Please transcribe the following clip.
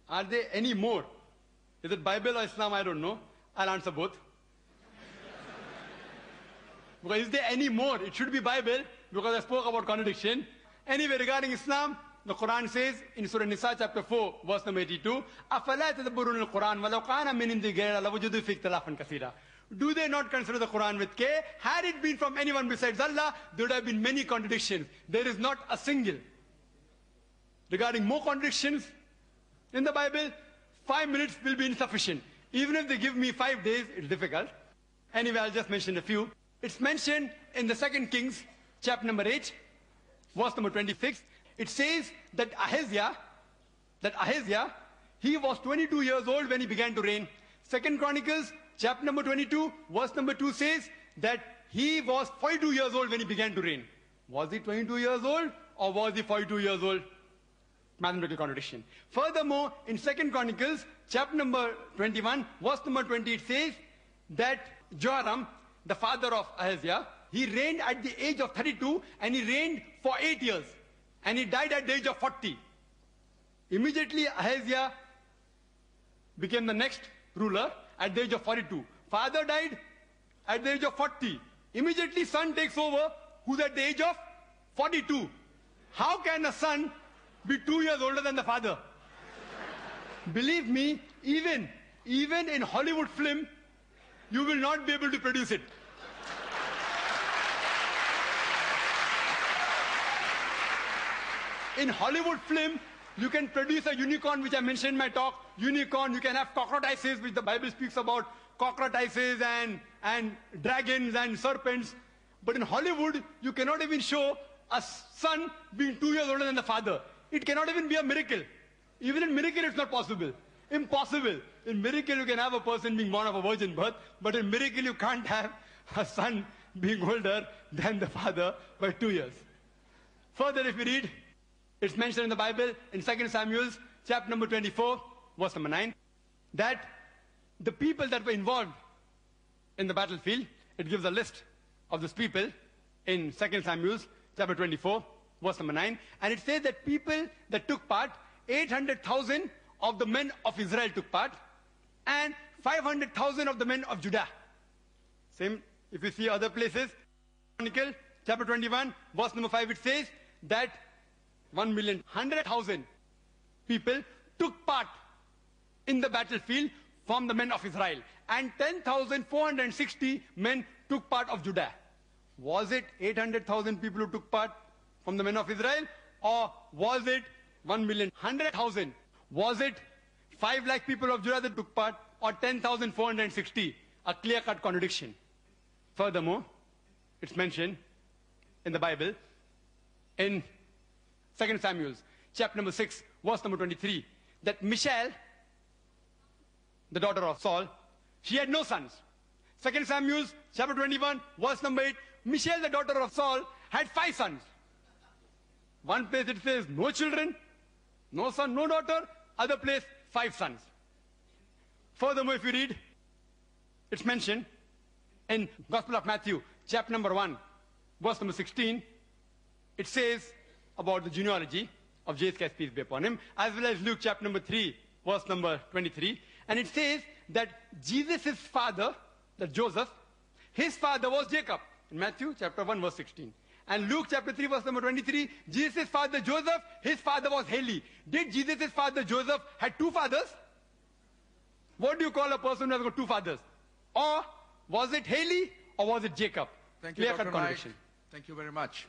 Are there any more? Is it Bible or Islam? I don't know. I'll answer both. Because is there any more? It should be Bible, because I spoke about contradiction. Anyway, regarding Islam, the Quran says in Surah Nisa chapter 4, verse number 82, أَفَلَا تَدَبُّرُونَ الْقُرْآنَ وَلَوْ كَانَ مِنْ عِنْدِ غَيْرِ اللَّهِ لَوَجَدُوا فِيهِ اخْتِلَافًا كَثِيرًا. Do they not consider the Quran with care? Had it been from anyone besides Allah, there would have been many contradictions. There is not a single. Regarding more contradictions in the Bible, 5 minutes will be insufficient. Even if they give me 5 days, it's difficult. Anyway, I'll just mention a few. It's mentioned in the 2 Kings, chapter number 8, verse number 26. It says that Ahaziah, he was 22 years old when he began to reign. 2 Chronicles, chapter number 22, verse number 2 says that he was 42 years old when he began to reign. Was he 22 years old or was he 42 years old? Mathematical contradiction. Furthermore, in 2 Chronicles, chapter number 21, verse number 20, it says that Joram, the father of Ahaziah, he reigned at the age of 32 and he reigned for 8 years. And he died at the age of 40. Immediately, Ahaziah became the next ruler at the age of 42. Father died at the age of 40. Immediately, son takes over, who's at the age of 42. How can a son be 2 years older than the father? Believe me, even in Hollywood film, you will not be able to produce it. In Hollywood film, you can produce a unicorn, which I mentioned in my talk. Unicorn, you can have cockroaches, which the Bible speaks about. Cockroaches and dragons and serpents. But in Hollywood, you cannot even show a son being 2 years older than the father. It cannot even be a miracle. Even in miracle, it's not possible. Impossible. In miracle, you can have a person being born of a virgin birth, but in miracle, you can't have a son being older than the father by 2 years. Further, if you read, it's mentioned in the Bible in 2 Samuel, chapter number 24, verse number 9, that the people that were involved in the battlefield, it gives a list of these people in 2 Samuel, chapter 24, verse number 9, and it says that people that took part, 800,000 of the men of Israel took part, and 500,000 of the men of Judah. Same, if you see other places, Chronicle, chapter 21, verse number 5, it says that 1,100,000 people took part in the battlefield from the men of Israel, and 10,460 men took part of Judah. Was it 800,000 people who took part from the men of Israel, or was it 1,100,000? Was it 5 lakh people of Judah that took part, or 10,460? A clear-cut contradiction. Furthermore, it's mentioned in the Bible in 2 Samuel, chapter number 6, verse number 23, that Michal, the daughter of Saul, she had no sons. 2 Samuel, chapter 21, verse number 8, Michal, the daughter of Saul, had 5 sons. One place it says no children, no son, no daughter. Other place, 5 sons. Furthermore, if you read, it's mentioned in Gospel of Matthew, chapter number 1, verse number 16, it says about the genealogy of Jesus Christ, peace be upon him, as well as Luke chapter number 3, verse number 23. And it says that Jesus' father, that Joseph, his father was Jacob. In Matthew chapter 1, verse 16. And Luke chapter 3, verse number 23, Jesus' father Joseph, his father was Heli. Did Jesus' father Joseph had 2 fathers? What do you call a person who has got 2 fathers? Or was it Heli or was it Jacob? Thank you, Dr. Naik. Thank you very much.